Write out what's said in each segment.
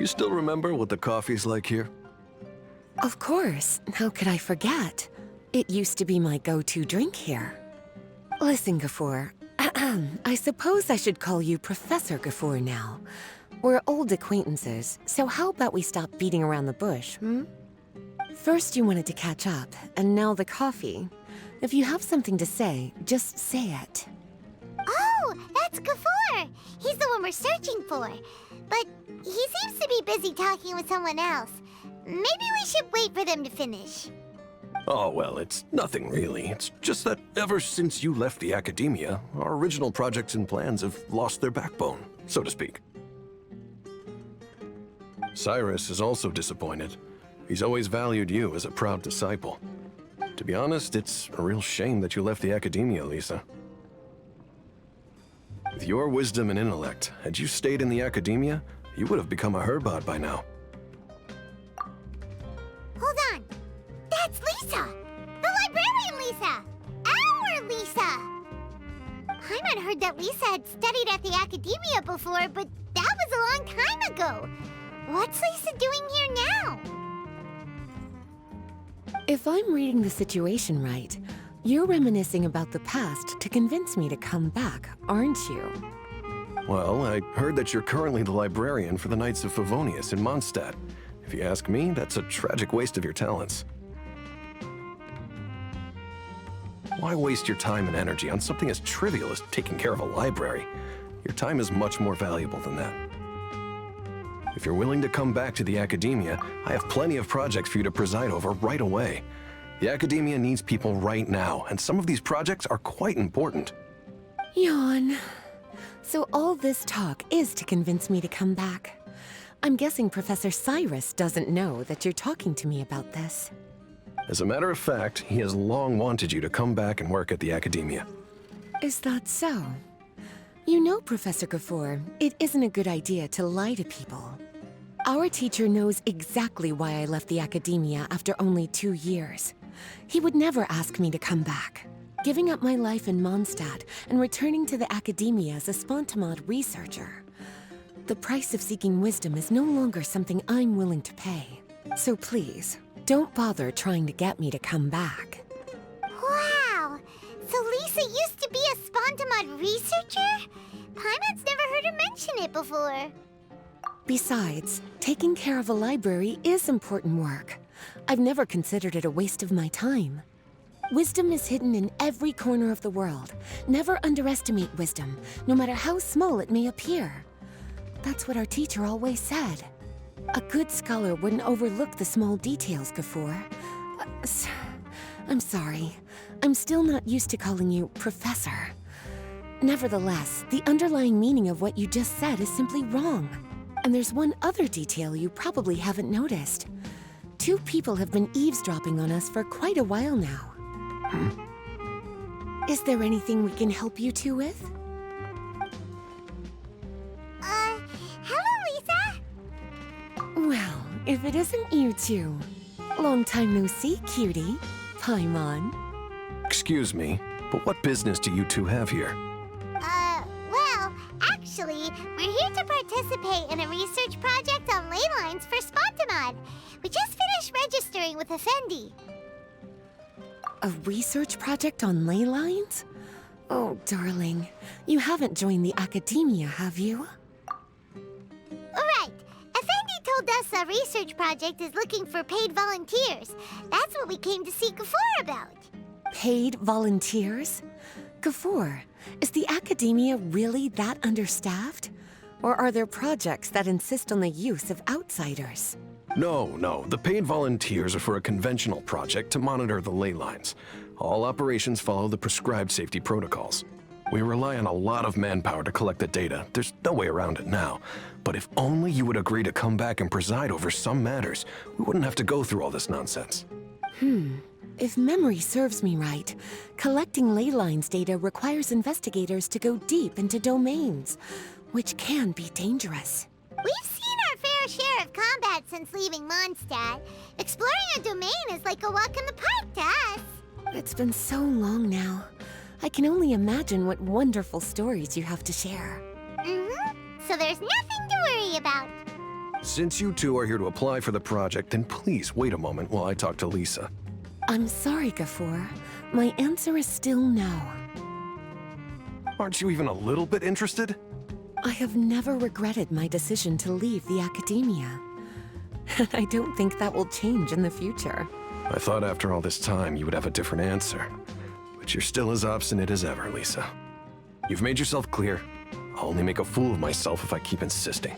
Do you still remember what the coffee's like here? Of course. How could I forget? It used to be my go-to drink here. Listen, Gafur. I suppose I should call you Professor Gafur now. We're old acquaintances, so how about we stop beating around the bush, hmm? First you wanted to catch up, and now the coffee. If you have something to say, just say it. Oh, that's Gafur! He's the one we're searching for. But he seems to be busy talking with someone else. Maybe we should wait for them to finish. Oh, well, it's nothing really. It's just that ever since you left the academia, our original projects and plans have lost their backbone, so to speak. Cyrus is also disappointed. He's always valued you as a proud disciple. To be honest, it's a real shame that you left the academia, Lisa. With your wisdom and intellect, had you stayed in the academia, you would have become a Herbot by now. Hold on. That's Lisa! The librarian Lisa! Our Lisa! Paimon heard that Lisa had studied at the academia before, but that was a long time ago. What's Lisa doing here now? If I'm reading the situation right, you're reminiscing about the past to convince me to come back, aren't you? Well, I heard that you're currently the librarian for the Knights of Favonius in Mondstadt. If you ask me, that's a tragic waste of your talents. Why waste your time and energy on something as trivial as taking care of a library? Your time is much more valuable than that. If you're willing to come back to the academia, I have plenty of projects for you to preside over right away. The academia needs people right now, and some of these projects are quite important. Yawn. So all this talk is to convince me to come back. I'm guessing Professor Cyrus doesn't know that you're talking to me about this. As a matter of fact, he has long wanted you to come back and work at the academia. Is that so? You know, Professor Gafur, it isn't a good idea to lie to people. Our teacher knows exactly why I left the academia after only 2 years. He would never ask me to come back. Giving up my life in Mondstadt and returning to the academia as a Spontamod researcher. The price of seeking wisdom is no longer something I'm willing to pay. So please, don't bother trying to get me to come back. Wow! So Lisa used to be a Spontamod researcher? Paimon's never heard her mention it before. Besides, taking care of a library is important work. I've never considered it a waste of my time. Wisdom is hidden in every corner of the world. Never underestimate wisdom, no matter how small it may appear. That's what our teacher always said. A good scholar wouldn't overlook the small details, Gafur. I'm sorry. I'm still not used to calling you Professor. Nevertheless, the underlying meaning of what you just said is simply wrong. And there's one other detail you probably haven't noticed. 2 people have been eavesdropping on us for quite a while now. Is there anything we can help you two with? Hello, Lisa? Well, if it isn't you two. Long time no see, cutie. Paimon. Excuse me, but what business do you two have here? Well, actually, we're here to participate in a research project on ley lines for Spontamod. We just finished registering with Effendi. A research project on ley lines? Oh, darling. You haven't joined the academia, have you? Right. Effendi told us a research project is looking for paid volunteers. That's what we came to see Gafur about. Paid volunteers? Gafur, is the academia really that understaffed? Or are there projects that insist on the use of outsiders? No. The paid volunteers are for a conventional project to monitor the ley lines. All operations follow the prescribed safety protocols. We rely on a lot of manpower to collect the data. There's no way around it now. But if only you would agree to come back and preside over some matters, we wouldn't have to go through all this nonsense. If memory serves me right, collecting ley lines data requires investigators to go deep into domains, which can be dangerous. We've seen our fair share of combat since leaving Mondstadt. Exploring a domain is like a walk in the park to us. It's been so long now. I can only imagine what wonderful stories you have to share. So there's nothing to worry about. Since you two are here to apply for the project, then please wait a moment while I talk to Lisa. I'm sorry, Gafur. My answer is still no. Aren't you even a little bit interested? I have never regretted my decision to leave the academia. I don't think that will change in the future. I thought after all this time you would have a different answer. But you're still as obstinate as ever, Lisa. You've made yourself clear. I'll only make a fool of myself if I keep insisting.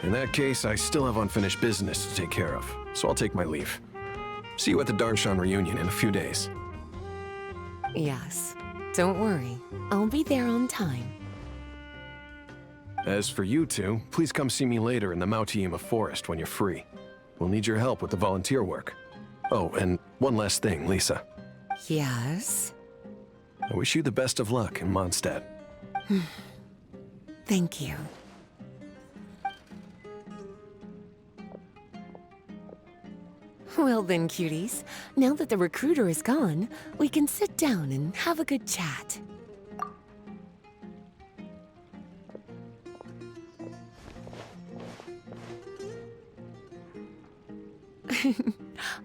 In that case, I still have unfinished business to take care of, so I'll take my leave. See you at the Darshan reunion in a few days. Yes. Don't worry. I'll be there on time. As for you two, please come see me later in the Mautiima forest when you're free. We'll need your help with the volunteer work. Oh, and one last thing, Lisa. Yes? I wish you the best of luck in Mondstadt. Thank you. Well then, cuties, now that the recruiter is gone, we can sit down and have a good chat.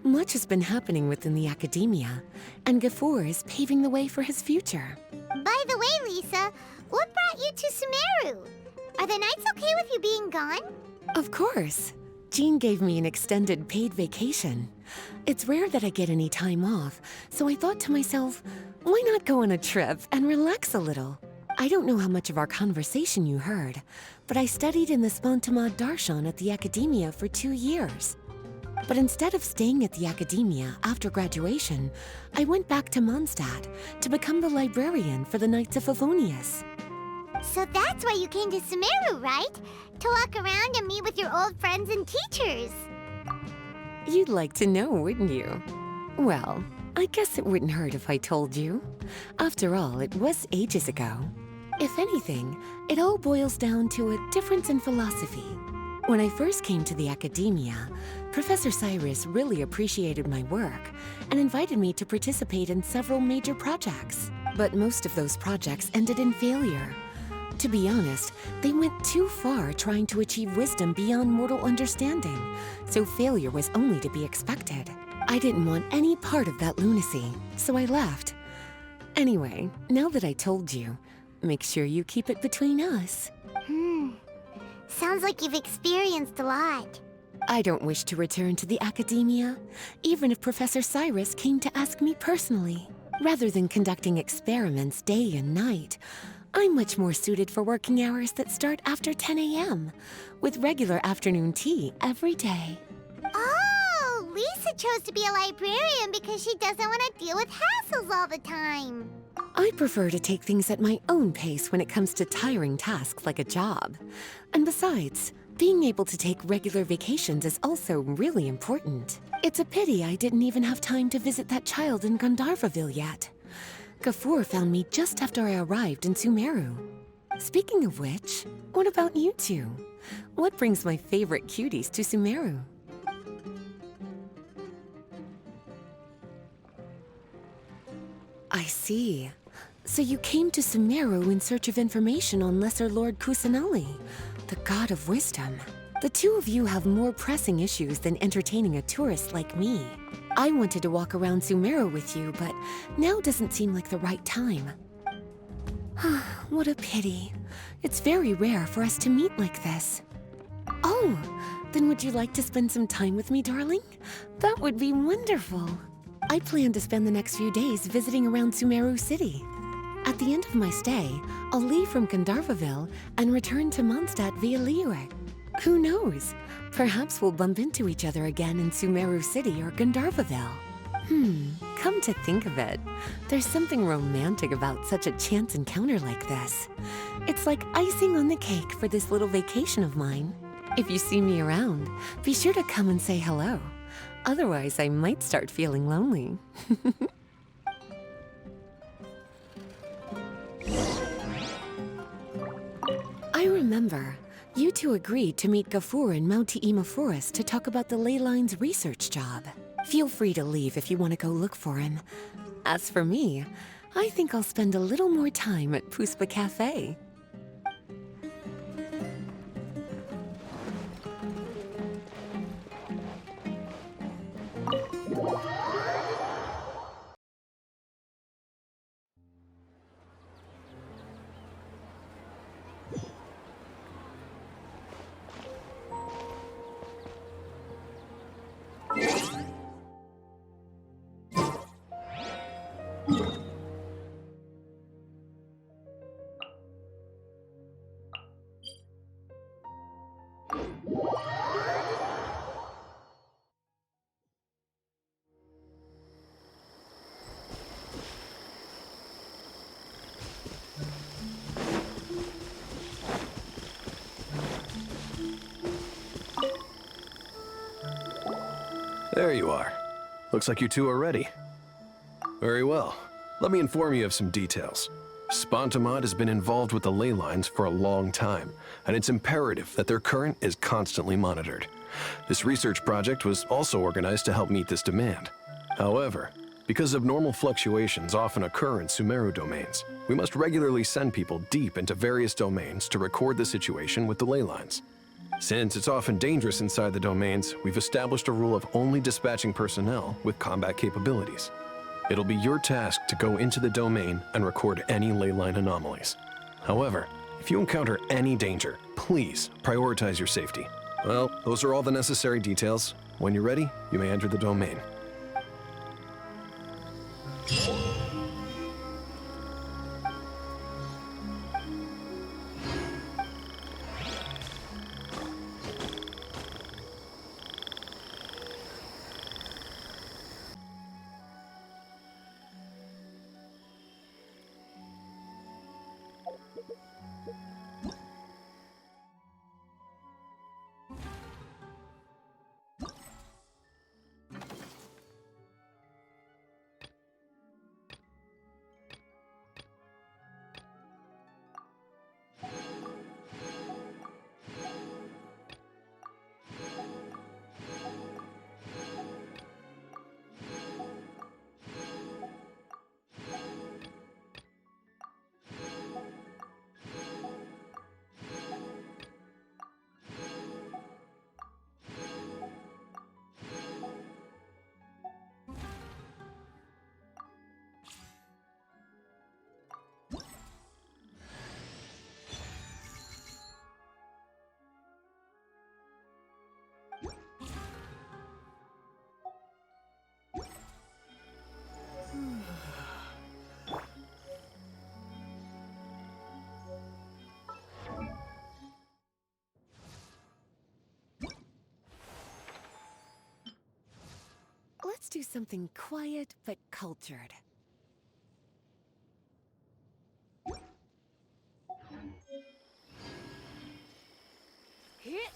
Much has been happening within the academia, and Gafur is paving the way for his future. By the way, Lisa, what brought you to Sumeru? Are the nights okay with you being gone? Of course. Jean gave me an extended paid vacation. It's rare that I get any time off, so I thought to myself, why not go on a trip and relax a little? I don't know how much of our conversation you heard, but I studied in the Spontamad Darshan at the academia for 2 years. But instead of staying at the academia after graduation, I went back to Mondstadt to become the librarian for the Knights of Favonius. So that's why you came to Sumeru, right? To walk around and meet with your old friends and teachers. You'd like to know, wouldn't you? Well, I guess it wouldn't hurt if I told you. After all, it was ages ago. If anything, it all boils down to a difference in philosophy. When I first came to the academia, Professor Cyrus really appreciated my work and invited me to participate in several major projects. But most of those projects ended in failure. To be honest, they went too far trying to achieve wisdom beyond mortal understanding, so failure was only to be expected. I didn't want any part of that lunacy, so I left. Anyway, now that I told you, make sure you keep it between us. Sounds like you've experienced a lot. I don't wish to return to the academia, even if Professor Cyrus came to ask me personally. Rather than conducting experiments day and night, I'm much more suited for working hours that start after 10 a.m., with regular afternoon tea every day. Oh, Lisa chose to be a librarian because she doesn't want to deal with hassles all the time. I prefer to take things at my own pace when it comes to tiring tasks like a job. And besides, being able to take regular vacations is also really important. It's a pity I didn't even have time to visit that child in Gandharvaville yet. Gafur found me just after I arrived in Sumeru. Speaking of which, what about you two? What brings my favorite cuties to Sumeru? I see. So you came to Sumeru in search of information on Lesser Lord Kusanali, the god of wisdom. The two of you have more pressing issues than entertaining a tourist like me. I wanted to walk around Sumeru with you, but now doesn't seem like the right time. What a pity. It's very rare for us to meet like this. Oh, then would you like to spend some time with me, darling? That would be wonderful. I plan to spend the next few days visiting around Sumeru City. At the end of my stay, I'll leave from Gandharvaville and return to Mondstadt via Liyue. Who knows? Perhaps we'll bump into each other again in Sumeru City or Gandharvaville. Come to think of it, there's something romantic about such a chance encounter like this. It's like icing on the cake for this little vacation of mine. If you see me around, be sure to come and say hello. Otherwise, I might start feeling lonely. I remember. You two agreed to meet Gafur in Mautiima Forest to talk about the ley lines research job. Feel free to leave if you want to go look for him. As for me, I think I'll spend a little more time at Puspa Cafe. There you are. Looks like you two are ready. Very well. Let me inform you of some details. Spontamod has been involved with the ley lines for a long time, and it's imperative that their current is constantly monitored. This research project was also organized to help meet this demand. However, because abnormal fluctuations often occur in Sumeru domains, we must regularly send people deep into various domains to record the situation with the ley lines. Since it's often dangerous inside the domains, we've established a rule of only dispatching personnel with combat capabilities. It'll be your task to go into the domain and record any ley line anomalies. However, if you encounter any danger, please prioritize your safety. Well, those are all the necessary details. When you're ready, you may enter the domain. Let's do something quiet but cultured. Hit!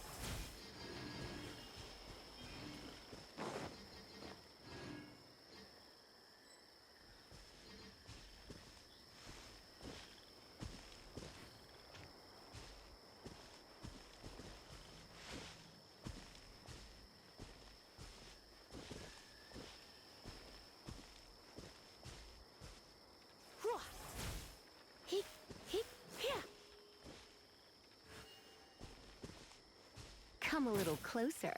Come a little closer.